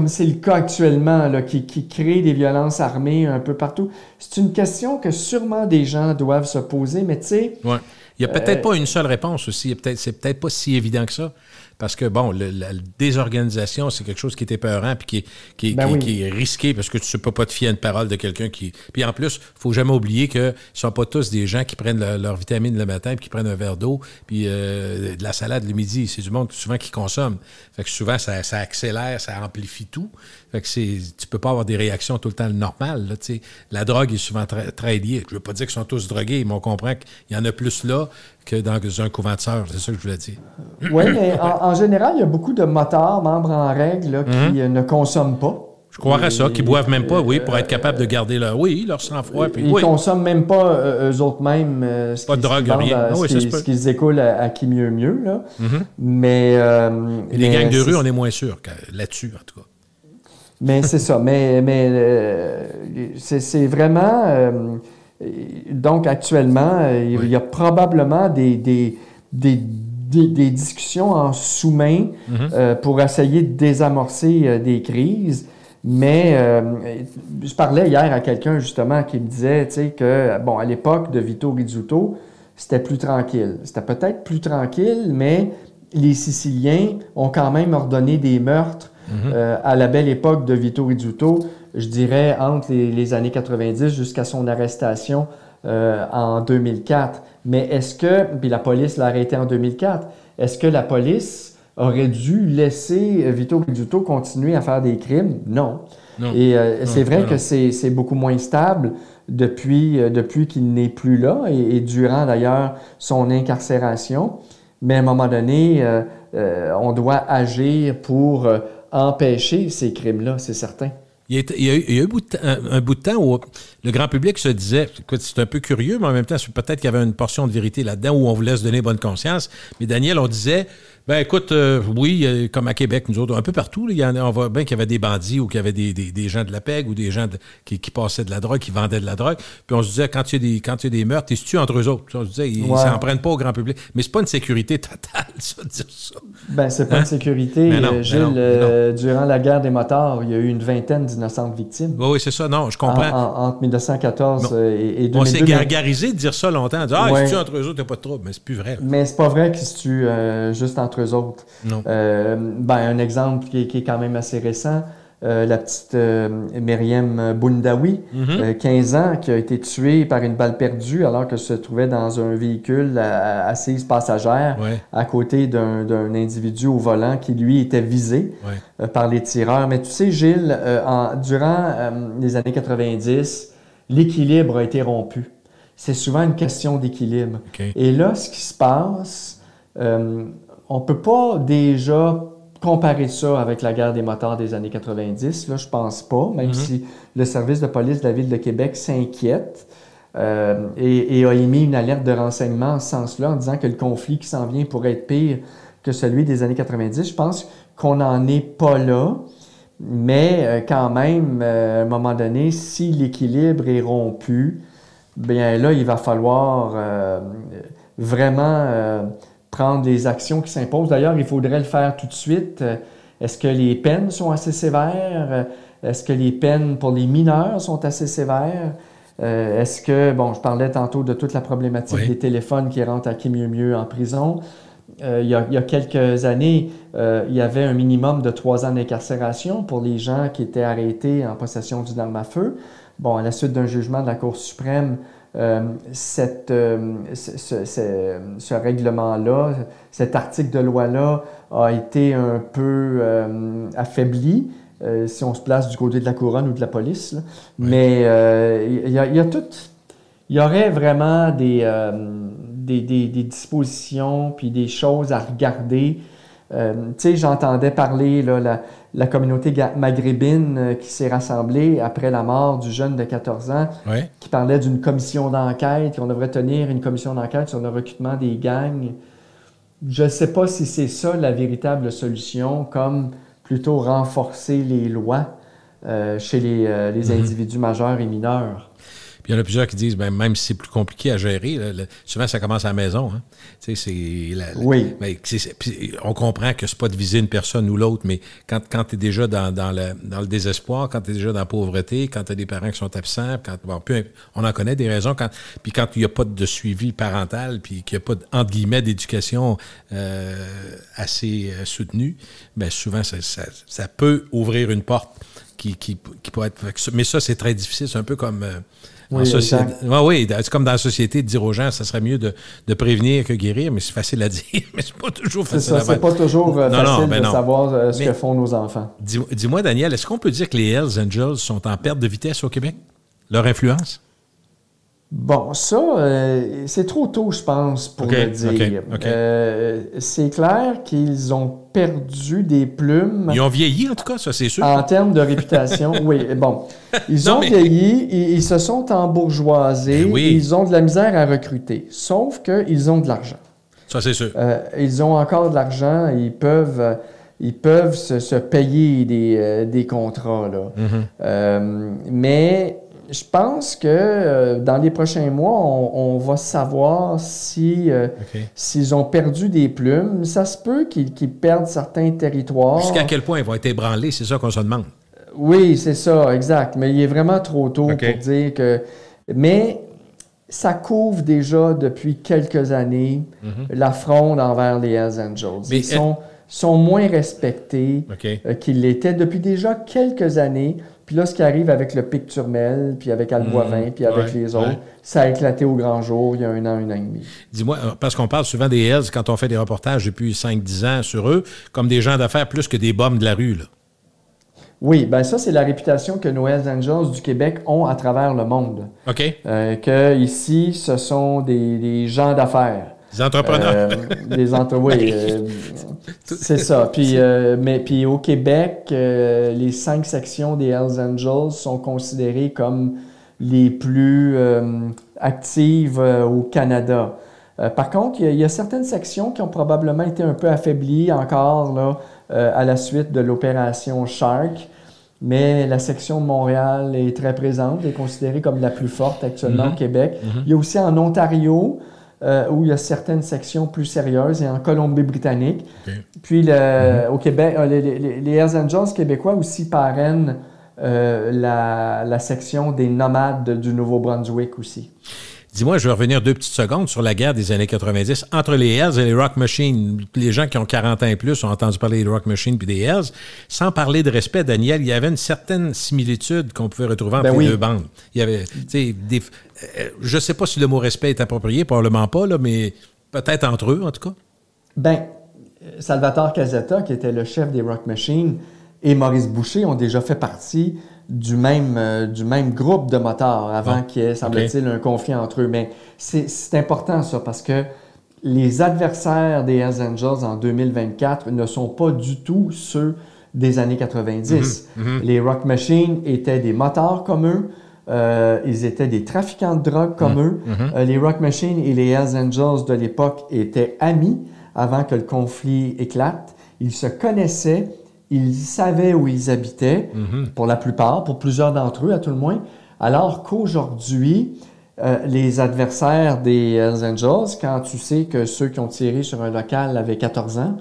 S3: c'est le cas actuellement, là, qui crée des violences armées un peu partout? C'est une question que sûrement des gens doivent se poser, mais tu sais...
S2: Ouais. Il n'y a peut-être pas une seule réponse aussi. C'est peut-être pas si évident que ça. Parce que, bon, la désorganisation, c'est quelque chose qui est épeurant puis qui est risqué parce que tu ne peux pas te fier à une parole de quelqu'un qui... Puis en plus, il ne faut jamais oublier que ce ne sont pas tous des gens qui prennent leur vitamine le matin puis qui prennent un verre d'eau puis de la salade le midi. C'est du monde souvent qui consomme. Fait que souvent, ça accélère, ça amplifie tout. Fait que tu peux pas avoir des réactions tout le temps normales. Là, la drogue est souvent très liée. Je ne veux pas dire qu'ils sont tous drogués, mais on comprend qu'il y en a plus là que dans un couvent de sœurs. C'est ça que je voulais dire.
S3: Oui, mais en général, il y a beaucoup de motards, membres en règle, là, qui ne consomment pas.
S2: Je croirais ça, qui boivent même pas, pour être capables de garder leur sang-froid.
S3: Ils ne consomment même pas eux autres mêmes
S2: pas de drogue, rien.
S3: Ce qu'ils écoulent à qui mieux mieux. Là. Mais,
S2: les gangs de rue, on est moins sûr là-dessus, en tout cas.
S3: Mais c'est ça. C'est vraiment... donc, actuellement, il y a probablement des discussions en sous-main pour essayer de désamorcer des crises. Mais je parlais hier à quelqu'un, justement, qui me disait, tu sais, que, bon, à l'époque de Vito Rizzuto, c'était plus tranquille. C'était peut-être plus tranquille, mais les Siciliens ont quand même ordonné des meurtres à la belle époque de Vito Rizzuto, je dirais entre les années 90 jusqu'à son arrestation en 2004. Mais est-ce que, puis la police l'a arrêté en 2004, est-ce que la police aurait dû laisser Vito Rizzuto continuer à faire des crimes? Non. Et c'est vrai que c'est beaucoup moins stable depuis qu'il n'est plus là et durant d'ailleurs son incarcération. Mais à un moment donné, on doit agir pour empêcher ces crimes-là, c'est certain.
S2: Il y a eu un bout de temps où le grand public se disait, écoute, c'est un peu curieux, mais en même temps, peut-être qu'il y avait une portion de vérité là-dedans où on voulait se donner bonne conscience. Mais Daniel, on disait, ben écoute, oui, comme à Québec, nous autres, un peu partout, là, on voit bien qu'il y avait des bandits ou qu'il y avait des gens de la PEG ou des gens qui passaient de la drogue, qui vendaient de la drogue. Puis on se disait, quand il y a des meurtres, ils se tuent entre eux autres. Puis on se disait, ils s'en prennent pas au grand public. Mais c'est pas une sécurité totale, ça, de dire ça.
S3: Ben, c'est pas une sécurité. Gilles, durant la guerre des motards, il y a eu une vingtaine d'innocentes victimes.
S2: Oui, c'est ça. Non, je comprends.
S3: Entre 1914 et 2002.
S2: On s'est gargarisé de dire ça longtemps. De dire, ils se tuent entre eux autres, il n'y a pas de trouble. Mais c'est plus vrai.
S3: Mais c'est pas vrai qu'ils se tuent juste entre eux autres.
S2: Non.
S3: Un exemple qui est quand même assez récent, la petite Myriam Boundaoui, 15 ans, qui a été tuée par une balle perdue alors qu'elle se trouvait dans un véhicule assise passagère à côté d'un individu au volant qui, lui, était visé par les tireurs. Mais tu sais, Gilles, durant les années 90, l'équilibre a été rompu. C'est souvent une question d'équilibre.
S2: Okay.
S3: Et là, ce qui se passe, on ne peut pas déjà comparer ça avec la guerre des motards des années 90. Là, je pense pas, même si le service de police de la Ville de Québec s'inquiète et a émis une alerte de renseignement en ce sens-là, en disant que le conflit qui s'en vient pourrait être pire que celui des années 90. Je pense qu'on n'en est pas là, mais quand même, à un moment donné, si l'équilibre est rompu, bien là, il va falloir vraiment prendre les actions qui s'imposent. D'ailleurs, il faudrait le faire tout de suite. Est-ce que les peines sont assez sévères? Est-ce que les peines pour les mineurs sont assez sévères? Est-ce que, je parlais tantôt de toute la problématique des téléphones qui rentrent à qui mieux mieux en prison. Il y a quelques années, il y avait un minimum de 3 ans d'incarcération pour les gens qui étaient arrêtés en possession d'une arme à feu. À la suite d'un jugement de la Cour suprême, ce règlement-là, cet article de loi-là a été un peu affaibli, si on se place du côté de la couronne ou de la police. Mais il y aurait vraiment des dispositions puis des choses à regarder. Tu sais, j'entendais parler la communauté maghrébine qui s'est rassemblée après la mort du jeune de 14 ans, qui parlait d'une commission d'enquête, qu'on devrait tenir une commission d'enquête sur le recrutement des gangs. Je ne sais pas si c'est ça la véritable solution, comme plutôt renforcer les lois chez les individus majeurs et mineurs.
S2: Puis il y en a plusieurs qui disent, même si c'est plus compliqué à gérer, souvent ça commence à la maison. Hein. Tu sais, puis on comprend que c'est pas de viser une personne ou l'autre, mais quand tu es déjà dans le désespoir, quand tu es déjà dans la pauvreté, quand tu as des parents qui sont absents, on en connaît des raisons, puis quand il n'y a pas de suivi parental, puis qu'il n'y a pas, entre guillemets, d'éducation assez soutenue, souvent ça peut ouvrir une porte qui peut être... Mais ça, c'est très difficile. C'est un peu comme... c'est comme dans la société de dire aux gens, ça serait mieux de prévenir que guérir, mais c'est facile à dire, mais c'est pas toujours facile à faire.
S3: C'est pas toujours facile de savoir ce que font nos enfants.
S2: Dis-moi, Daniel, est-ce qu'on peut dire que les Hells Angels sont en perte de vitesse au Québec? Leur influence?
S3: Ça, c'est trop tôt, je pense, pour le dire. C'est clair qu'ils ont perdu des plumes.
S2: Ils ont vieilli, en tout cas, ça, c'est sûr.
S3: En termes de réputation, oui. Ils ont vieilli, ils se sont embourgeoisés, ils ont de la misère à recruter. Sauf qu'ils ont de l'argent.
S2: Ça, c'est sûr.
S3: Ils ont encore de l'argent, ils peuvent se payer des contrats, là. Mais... je pense que dans les prochains mois, on va savoir s'ils ont perdu des plumes. Ça se peut qu'ils perdent certains territoires.
S2: Jusqu'à quel point ils vont être ébranlés, c'est ça qu'on se demande.
S3: Oui, c'est ça, exact. Mais il est vraiment trop tôt pour dire que... Mais ça couvre déjà depuis quelques années la fronde envers les Hells Angels. Ils sont moins respectés qu'ils l'étaient depuis déjà quelques années. Puis là, ce qui arrive avec le Picturmel, puis avec Alboivin, puis avec les autres, ça a éclaté au grand jour il y a 1 an et demi.
S2: Dis-moi, parce qu'on parle souvent des Hells quand on fait des reportages depuis 5-10 ans sur eux, comme des gens d'affaires plus que des bums de la rue, là.
S3: Oui, ça, c'est la réputation que nos Hells Angels du Québec ont à travers le monde. Que ici, ce sont des gens d'affaires.
S2: Les entrepreneurs.
S3: Oui, c'est ça. Puis, puis au Québec, les 5 sections des Hells Angels sont considérées comme les plus actives au Canada. Par contre, il y a certaines sections qui ont probablement été un peu affaiblies encore là, à la suite de l'opération Shark. Mais la section de Montréal est très présente, est considérée comme la plus forte actuellement au Québec. Il y a aussi en Ontario, où il y a certaines sections plus sérieuses, et en Colombie-Britannique. Okay. Puis au Québec, les Hells Angels québécois aussi parrainent la section des nomades du Nouveau-Brunswick aussi.
S2: Dis-moi, je vais revenir 2 petites secondes sur la guerre des années 90 entre les Hells et les Rock Machine. Les gens qui ont 40 ans et plus ont entendu parler des Rock Machine puis des Hells. Sans parler de respect, Daniel, il y avait une certaine similitude qu'on pouvait retrouver entre les deux bandes. Il y avait, je ne sais pas si le mot respect est approprié, probablement pas, là, mais peut-être entre eux, en tout cas.
S3: Bien, Salvatore Casetta, qui était le chef des Rock Machine, et Maurice Boucher ont déjà fait partie du même groupe de motards avant qu'il y ait, semble-t-il, un conflit entre eux. Mais c'est important, ça, parce que les adversaires des Hells Angels en 2024 ne sont pas du tout ceux des années 90. Les Rock Machine étaient des motards comme eux. Ils étaient des trafiquants de drogue comme eux. Les Rock Machine et les Hells Angels de l'époque étaient amis avant que le conflit éclate. Ils se connaissaient. Ils savaient où ils habitaient, pour la plupart, pour plusieurs d'entre eux, à tout le moins. Alors qu'aujourd'hui, les adversaires des Hells Angels, quand tu sais que ceux qui ont tiré sur un local avaient 14 ans,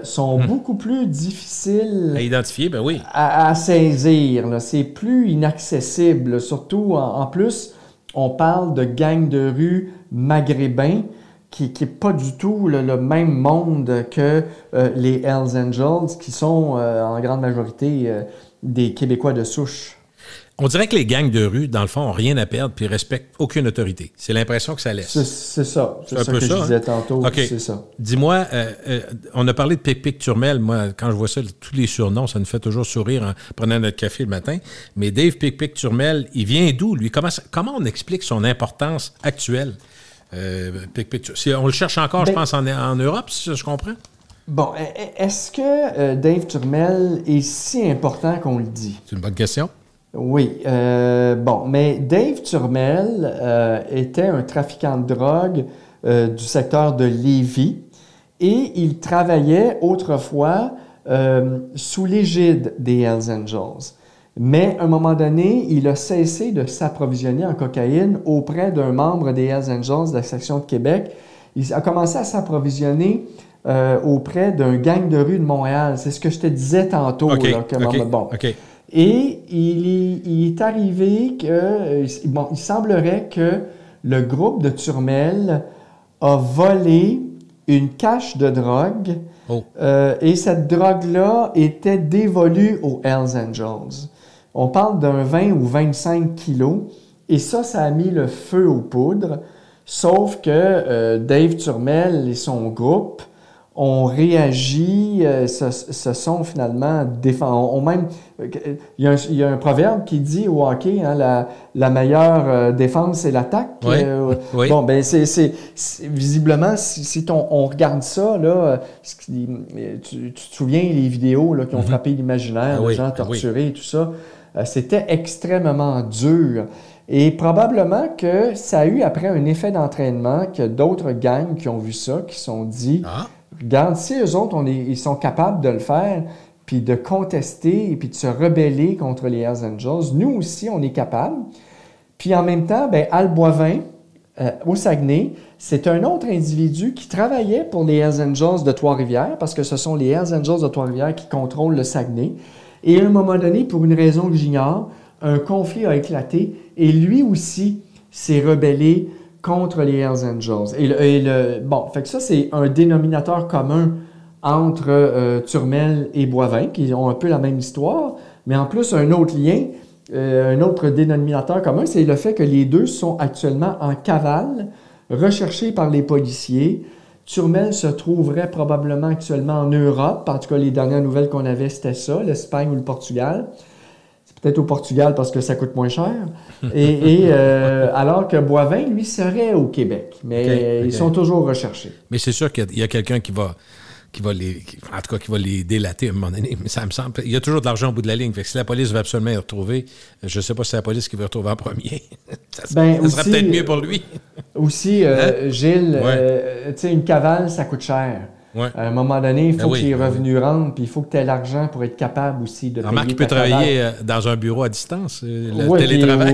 S3: sont beaucoup plus difficiles
S2: à identifier, ben oui.
S3: à saisir. Là. C'est plus inaccessible. Surtout, en plus, on parle de gangs de rue maghrébins, qui n'est pas du tout le même monde que les Hells Angels, qui sont en grande majorité des Québécois de souche.
S2: On dirait que les gangs de rue, dans le fond, n'ont rien à perdre puis ne respectent aucune autorité. C'est l'impression que ça laisse.
S3: C'est ça. C'est ça que je disais tantôt.
S2: Okay.
S3: C'est ça.
S2: Dis-moi, on a parlé de Pic-Pic Turmel. Moi, quand je vois ça, tous les surnoms, ça nous fait toujours sourire en prenant notre café le matin. Mais Dave Pic-Pic Turmel, il vient d'où, lui? Comment on explique son importance actuelle? On le cherche encore, je pense, en Europe, si je comprends?
S3: Bon, est-ce que Dave Turmel est si important qu'on le dit?
S2: C'est une bonne question.
S3: Oui. Mais Dave Turmel était un trafiquant de drogue du secteur de Lévis et il travaillait autrefois sous l'égide des Hells Angels. Mais à un moment donné, il a cessé de s'approvisionner en cocaïne auprès d'un membre des Hells Angels de la section de Québec. Il a commencé à s'approvisionner auprès d'un gang de rue de Montréal. C'est ce que je te disais tantôt. Et il est arrivé que... il semblerait que le groupe de Turmel a volé une cache de drogue et cette drogue-là était dévolue aux Hells Angels. On parle d'un 20 ou 25 kilos. Et ça a mis le feu aux poudres. Sauf que Dave Turmel et son groupe ont réagi, se sont finalement défendus. Il y a un proverbe qui dit au hockey, hein, la meilleure défense, c'est l'attaque.
S2: Oui.
S3: Bon, ben visiblement, si on regarde ça, là, tu te souviens les vidéos là, qui ont frappé l'imaginaire, les gens torturés et tout ça. C'était extrêmement dur. Et probablement que ça a eu après un effet d'entraînement que d'autres gangs qui ont vu ça, qui se sont dit, regarde, si eux autres, ils sont capables de le faire, puis de contester, et puis de se rebeller contre les Hells Angels, nous aussi, on est capable. Puis en même temps, Al Boivin, au Saguenay, c'est un autre individu qui travaillait pour les Hells Angels de Trois-Rivières, parce que ce sont les Hells Angels de Trois-Rivières qui contrôlent le Saguenay. Et à un moment donné, pour une raison que j'ignore, un conflit a éclaté et lui aussi s'est rebellé contre les Hells Angels. Fait que ça, c'est un dénominateur commun entre Turmel et Boivin, qui ont un peu la même histoire, mais en plus, un autre lien, un autre dénominateur commun, c'est le fait que les deux sont actuellement en cavale, recherchés par les policiers. Turmel se trouverait probablement actuellement en Europe. En tout cas, les dernières nouvelles qu'on avait, c'était ça, l'Espagne ou le Portugal. peut-être au Portugal parce que ça coûte moins cher. Alors que Boivin, lui, serait au Québec. Mais ils sont toujours recherchés.
S2: Mais c'est sûr qu'il y a quelqu'un qui va les délater à un moment donné. Mais ça me semble. Il y a toujours de l'argent au bout de la ligne. Fait que si la police veut absolument les retrouver, je ne sais pas si c'est la police qui va les retrouver en premier. ça serait peut-être mieux pour lui.
S3: Aussi, Gilles, tu sais, une cavale, ça coûte cher.
S2: Ouais.
S3: À un moment donné, il faut que les revenus rentrent, puis il faut que tu aies l'argent pour être capable aussi de payer
S2: Marc, il peut travailler dans un bureau à distance, le télétravail.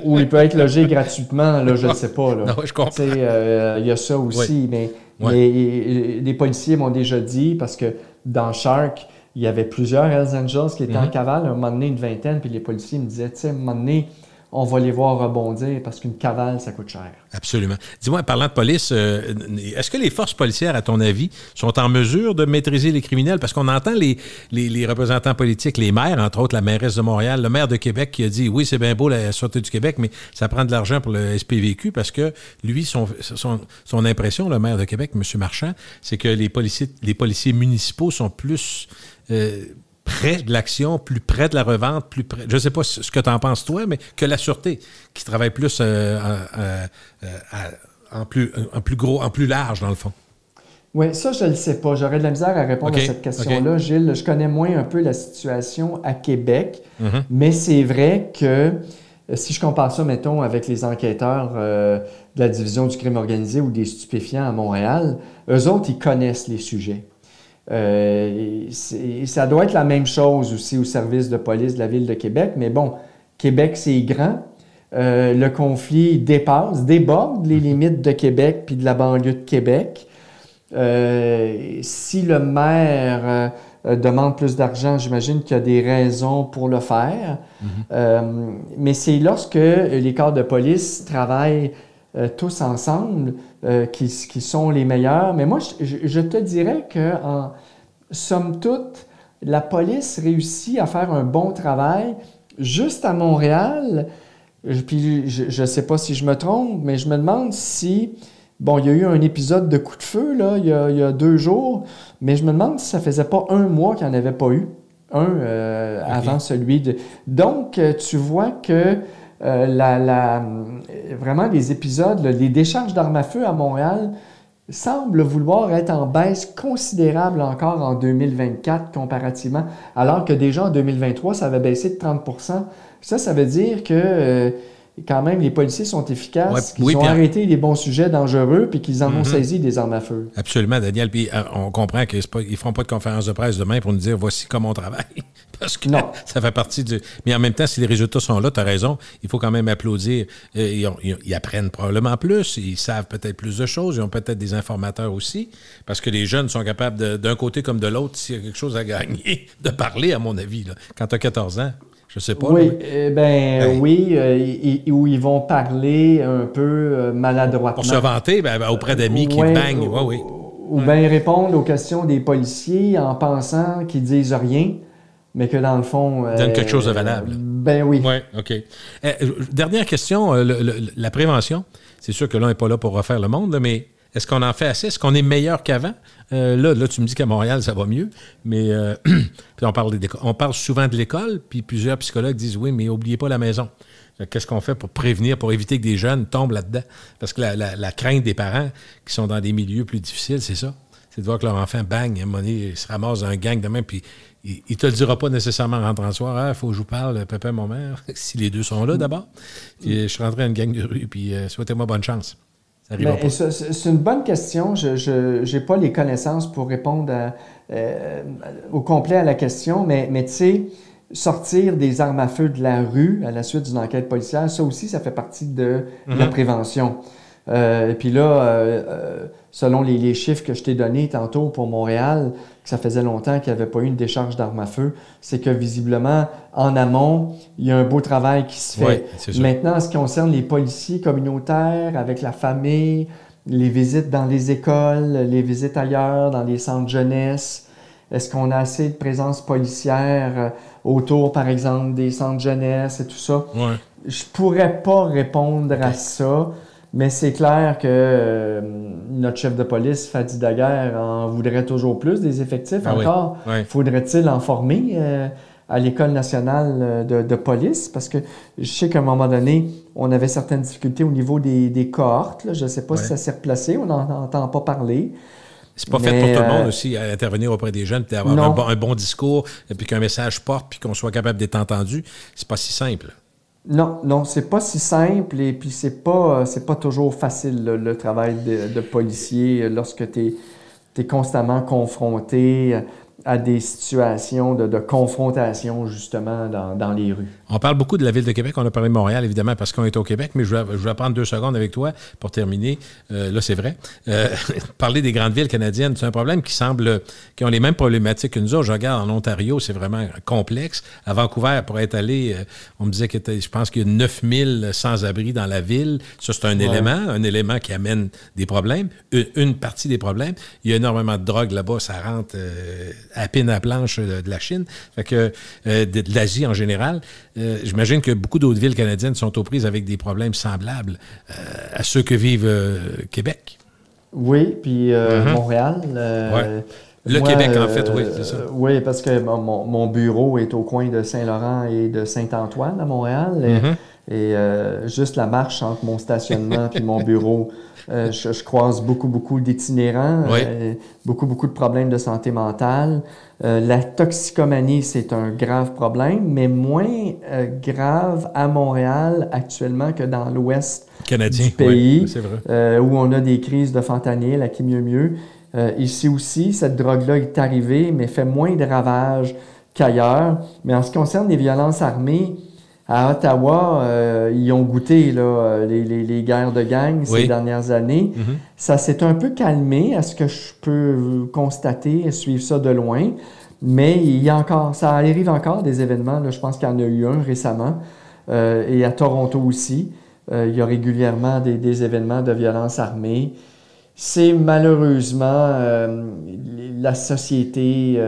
S3: Ou il peut être logé gratuitement, là, je ne sais pas. Là.
S2: Non, je comprends.
S3: Il y a ça aussi, mais les policiers m'ont déjà dit, parce que dans Shark, il y avait plusieurs Hells Angels qui étaient en cavale, à un moment donné, une vingtaine, puis les policiers me disaient, tu sais, à un moment donné, on va les voir rebondir parce qu'une cavale, ça coûte cher.
S2: Absolument. Dis-moi, parlant de police, est-ce que les forces policières, à ton avis, sont en mesure de maîtriser les criminels? Parce qu'on entend les représentants politiques, les maires, entre autres la mairesse de Montréal, le maire de Québec qui a dit, oui, c'est bien beau la Sûreté du Québec, mais ça prend de l'argent pour le SPVQ parce que lui, son impression, le maire de Québec, M. Marchand, c'est que les policiers municipaux sont plus... près de l'action, plus près de la revente, plus près, je ne sais pas ce que tu en penses toi, mais que la Sûreté, qui travaille plus en plus large, dans le fond.
S3: Oui, ça, je ne le sais pas. J'aurais de la misère à répondre à cette question-là. Gilles, je connais moins un peu la situation à Québec, mais c'est vrai que si je compare ça, mettons, avec les enquêteurs de la division du crime organisé ou des stupéfiants à Montréal, eux autres, ils connaissent les sujets. Ça doit être la même chose aussi au service de police de la Ville de Québec, mais bon, Québec, c'est grand. Le conflit déborde les limites de Québec puis de la banlieue de Québec. Si le maire demande plus d'argent, j'imagine qu'il y a des raisons pour le faire. Mais c'est lorsque les corps de police travaillent tous ensemble qui sont les meilleurs. Mais moi, je te dirais qu'en somme toute, la police réussit à faire un bon travail juste à Montréal. Puis je ne sais pas si je me trompe, mais je me demande si... Bon, il y a eu un épisode de coup de feu là, il y a 2 jours, mais je me demande si ça faisait pas 1 mois qu'il n'y en avait pas eu. Avant celui de... Donc, tu vois que vraiment, les épisodes, les décharges d'armes à feu à Montréal semblent vouloir être en baisse considérable encore en 2024 comparativement, alors que déjà en 2023, ça avait baissé de 30 %. Ça veut dire que quand même, les policiers sont efficaces, qu'ils ont arrêté les bons sujets dangereux puis qu'ils en ont saisi des armes à feu.
S2: Absolument, Daniel. Puis on comprend qu'ils ne feront pas de conférence de presse demain pour nous dire voici comment on travaille. Parce que ça fait partie du... Mais en même temps, si les résultats sont là, tu as raison, il faut quand même applaudir. Ils apprennent probablement plus, ils savent peut-être plus de choses, ils ont peut-être des informateurs aussi, parce que les jeunes sont capables, d'un côté comme de l'autre, s'il y a quelque chose à gagner, de parler, à mon avis. Là. Quand tu as 14 ans, je sais pas.
S3: Oui, où ils vont parler un peu maladroitement.
S2: Pour se vanter, auprès d'amis qui bangent.
S3: Ou bien répondre aux questions des policiers en pensant qu'ils disent rien, mais que dans le fond...
S2: Donne quelque chose de valable.
S3: Ben oui.
S2: Oui, OK. Dernière question, la prévention. C'est sûr que là, on n'est pas là pour refaire le monde, là, mais est-ce qu'on en fait assez? Est-ce qu'on est meilleur qu'avant? Là, tu me dis qu'à Montréal, ça va mieux, mais puis on parle souvent de l'école, puis plusieurs psychologues disent oui, mais n'oubliez pas la maison. Qu'est-ce qu'on fait pour prévenir, pour éviter que des jeunes tombent là-dedans? Parce que la crainte des parents qui sont dans des milieux plus difficiles, c'est ça. C'est de voir que leur enfant, bang, à un moment donné, il se ramasse dans un gang de même, puis il ne te le dira pas nécessairement en rentrant le soir. Il faut que je vous parle, papa et mon mère, si les deux sont là d'abord. Puis, je suis rentré dans une gang de rue, puis souhaitez-moi bonne chance.
S3: C'est une bonne question. Je n'ai pas les connaissances pour répondre au complet à la question, mais tu sais, sortir des armes à feu de la rue à la suite d'une enquête policière, ça aussi, ça fait partie de la prévention. Et puis là, selon les chiffres que je t'ai donnés tantôt pour Montréal, que ça faisait longtemps qu'il n'y avait pas eu une décharge d'armes à feu, c'est que visiblement, en amont, il y a un beau travail qui se fait. Maintenant, en ce qui concerne les policiers communautaires, avec la famille, les visites dans les écoles, les visites ailleurs, dans les centres jeunesse, est-ce qu'on a assez de présence policière autour, par exemple, des centres jeunesse et tout ça? Je pourrais pas répondre à ça. Mais c'est clair que notre chef de police, Fadi Daguerre, en voudrait toujours plus des effectifs. Encore, faudrait-il en former à l'École nationale de police, parce que je sais qu'à un moment donné, on avait certaines difficultés au niveau des cohortes. Là. Je ne sais pas si ça s'est replacé, on n'en entend pas parler.
S2: C'est pas fait pour tout le monde aussi, à intervenir auprès des jeunes, puis avoir un bon discours, puis qu'un message porte, puis qu'on soit capable d'être entendu. C'est pas si simple.
S3: Non, c'est pas si simple, et puis c'est pas toujours facile, le travail de policier, lorsque tu es constamment confronté à des situations de confrontation, justement, dans les rues.
S2: On parle beaucoup de la Ville de Québec. On a parlé de Montréal, évidemment, parce qu'on est au Québec, mais je vais prendre 2 secondes avec toi pour terminer. Là, c'est vrai. Parler des grandes villes canadiennes, c'est un problème qui ont les mêmes problématiques que nous autres. Je regarde en Ontario, c'est vraiment complexe. À Vancouver, pour être allé, on me disait je pense qu'il y a 9000 sans-abri dans la ville. Ça, c'est un élément qui amène des problèmes. Une partie des problèmes. Il y a énormément de drogue là-bas. Ça rentre à peine à la planche de la Chine. Fait que de l'Asie en général. J'imagine que beaucoup d'autres villes canadiennes sont aux prises avec des problèmes semblables à ceux que vivent Québec.
S3: Oui, puis Montréal.
S2: Le moi, Québec, en fait, oui, c'est ça.
S3: Oui, parce que mon bureau est au coin de Saint-Laurent et de Saint-Antoine à Montréal. Et juste la marche entre mon stationnement et mon bureau, je croise beaucoup d'itinérants, beaucoup de problèmes de santé mentale. La toxicomanie, c'est un grave problème, mais moins grave à Montréal actuellement que dans l'ouest du pays,
S2: c'est vrai.
S3: Où on a des crises de fentanyl, à qui mieux. Ici aussi, cette drogue-là est arrivée, mais fait moins de ravages qu'ailleurs. Mais en ce qui concerne les violences armées, à Ottawa, ils ont goûté là, les guerres de gangs ces dernières années. Ça s'est un peu calmé, à ce que je peux constater, suivre ça de loin. Mais ça arrive encore des événements. Là, je pense qu'il y en a eu un récemment. Et à Toronto aussi, il y a régulièrement des événements de violence armée. C'est malheureusement la société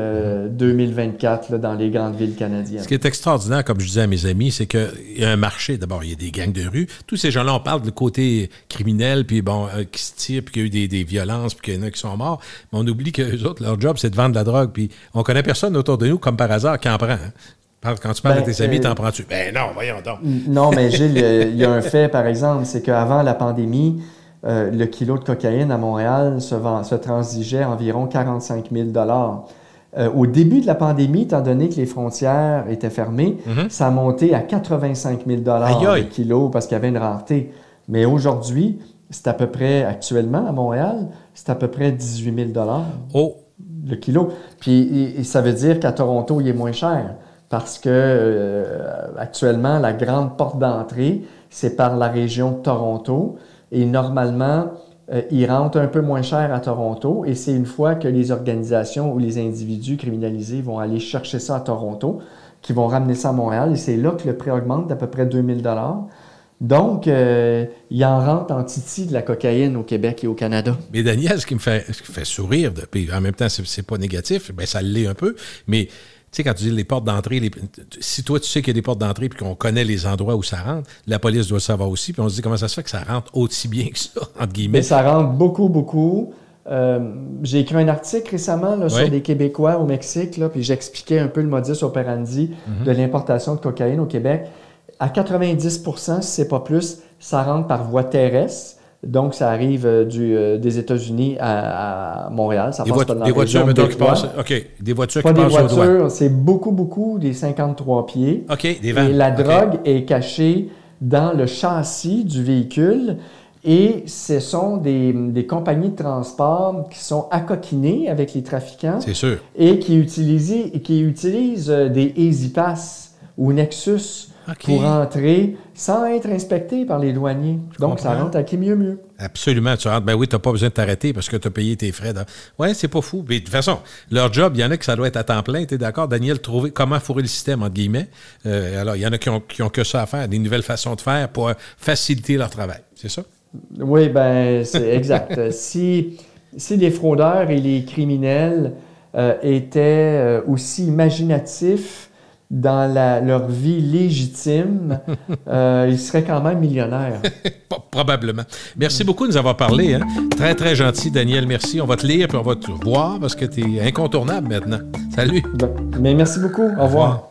S3: 2024 là, dans les grandes villes canadiennes.
S2: Ce qui est extraordinaire, comme je disais à mes amis, c'est qu'il y a un marché. D'abord, il y a des gangs de rue. Tous ces gens-là, on parle du côté criminel, puis qui se tirent, puis qu'il y a eu des violences, puis qu'il y en a qui sont morts. Mais on oublie qu'eux autres, leur job, c'est de vendre de la drogue. Puis on connaît personne autour de nous, comme par hasard, qui en prend. Hein? Quand tu parles de tes amis, t'en prends-tu? Ben non, voyons donc.
S3: Non, mais Gilles, il y a un fait, par exemple, c'est qu'avant la pandémie, le kilo de cocaïne à Montréal se transigeait environ 45 000 Au début de la pandémie, étant donné que les frontières étaient fermées, ça a monté à 85 000 le kilo parce qu'il y avait une rareté. Mais aujourd'hui, c'est à peu près, actuellement à Montréal, c'est à peu près 18 000 le kilo. Puis ça veut dire qu'à Toronto, il est moins cher parce que actuellement, la grande porte d'entrée, c'est par la région de Toronto. Et normalement, ils rentrent un peu moins cher à Toronto. Et c'est une fois que les organisations ou les individus criminalisés vont aller chercher ça à Toronto, qui vont ramener ça à Montréal. Et c'est là que le prix augmente d'à peu près 2 000 $. Donc, il en rentre en titi de la cocaïne au Québec et au Canada.
S2: Mais Daniel, ce qui me fait sourire, puis en même temps, c'est pas négatif, bien, ça l'est un peu, mais... Tu sais, quand tu dis les portes d'entrée, si toi, tu sais qu'il y a des portes d'entrée puis qu'on connaît les endroits où ça rentre, la police doit le savoir aussi. Puis on se dit comment ça se fait que ça rentre aussi bien que ça, entre guillemets.
S3: Mais ça rentre beaucoup. J'ai écrit un article récemment là, sur des Québécois au Mexique, là, puis j'expliquais un peu le modus operandi de l'importation de cocaïne au Québec. À 90 %, si c'est pas plus, ça rentre par voie terrestre. Donc, ça arrive des États-Unis à Montréal. Ça passe pas dans la région de Détroit.
S2: Des voitures
S3: pas
S2: qui passent au doigt.
S3: C'est beaucoup des 53 pieds.
S2: OK, des vannes.
S3: Et la drogue est cachée dans le châssis du véhicule. Et ce sont des compagnies de transport qui sont accoquinées avec les trafiquants.
S2: C'est sûr.
S3: Et qui utilisent des Easy Pass ou Nexus pour entrer sans être inspecté par les douaniers. Donc, ça rentre à qui mieux.
S2: Absolument. Tu rentres, ben oui, tu n'as pas besoin de t'arrêter parce que tu as payé tes frais. Oui, c'est pas fou. Mais de toute façon, leur job, il y en a que ça doit être à temps plein. Tu es d'accord, Daniel, trouver comment fourrer le système, entre guillemets. Alors, il y en a qui ont que ça à faire, des nouvelles façons de faire pour faciliter leur travail. C'est ça?
S3: Oui, ben c'est exact. Si les fraudeurs et les criminels étaient aussi imaginatifs dans leur vie légitime, ils seraient quand même millionnaires.
S2: Probablement. Merci beaucoup de nous avoir parlé. Hein? Très, très gentil, Daniel. Merci. On va te lire puis on va te voir parce que tu es incontournable maintenant. Salut.
S3: Mais merci beaucoup. Au revoir.